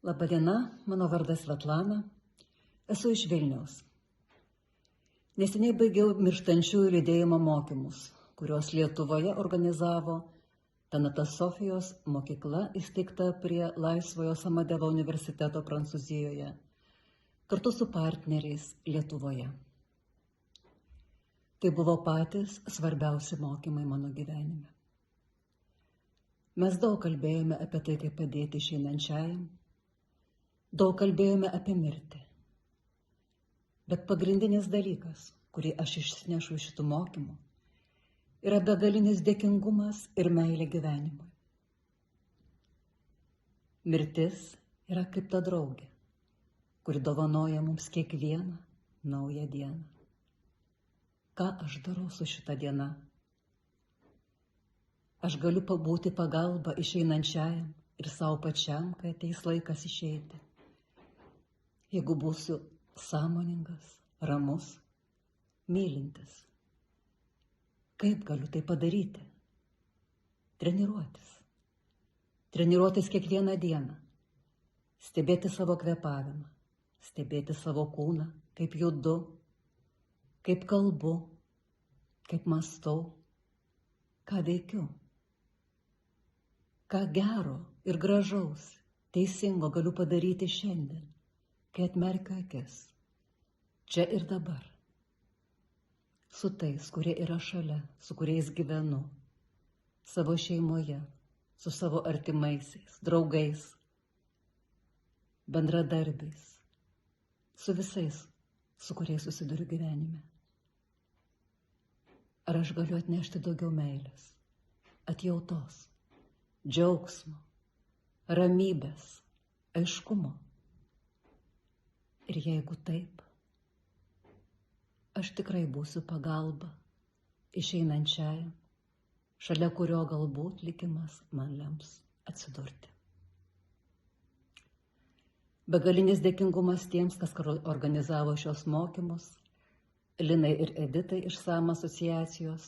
Labadiena, mano vardas Svetlana, esu iš Vilniaus. Neseniai baigiau mirštančiųjų lydėjimo mokymus, kuriuos Lietuvoje organizavo Tanatas Sofijos mokykla įsteigta prie Laisvojo Samadevo universiteto Prancūzijoje, kartu su partneriais Lietuvoje. Tai buvo patys svarbiausi mokymai mano gyvenime. Mes daug kalbėjome apie tai, kaip padėti išeinančiajam, daug kalbėjome apie mirtį. Bet pagrindinis dalykas, kurį aš išsinešu iš šitų mokymų, yra begalinis dėkingumas ir meilė gyvenimui. Mirtis yra kaip ta draugė, kuri dovanoja mums kiekvieną naują dieną. Ką aš darau su šita diena? Aš galiu pabūti pagalba išeinančiajam ir savo pačiam, kai ateis laikas išeiti. Jeigu būsiu sąmoningas, ramus, mylintis. Kaip galiu tai padaryti? Treniruotis. Treniruotis kiekvieną dieną. Stebėti savo kvėpavimą. Stebėti savo kūną, kaip judu, kaip kalbu, kaip mąstau, ką veikiu. Ką gero ir gražaus, teisingo galiu padaryti šiandien, kai atmerkiu akis, čia ir dabar. Su tais, kurie yra šalia, su kuriais gyvenu, savo šeimoje, su savo artimaisiais, draugais, bendradarbiais, su visais, su kuriais susiduriu gyvenime. Ar aš galiu atnešti daugiau meilės, atjautos, džiaugsmo, ramybės, aiškumo? Ir jeigu taip, aš tikrai būsiu pagalba išeinančiajam, šalia kurio galbūt likimas man lems atsidurti. Begalinis dėkingumas tiems, kas organizavo šios mokymus, Linai ir Editai iš SAM asociacijos,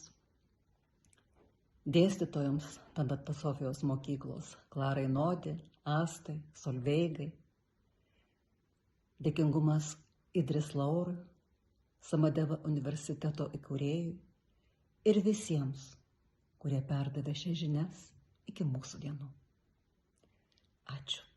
dėstytojams Tanatas Sofijos mokyklos, Klarai Nodi, Astai, Solveigai, dėkingumas Idris Laurui, Samadeva universiteto įkūrėjui ir visiems, kurie perdavė šias žinias iki mūsų dienų. Ačiū.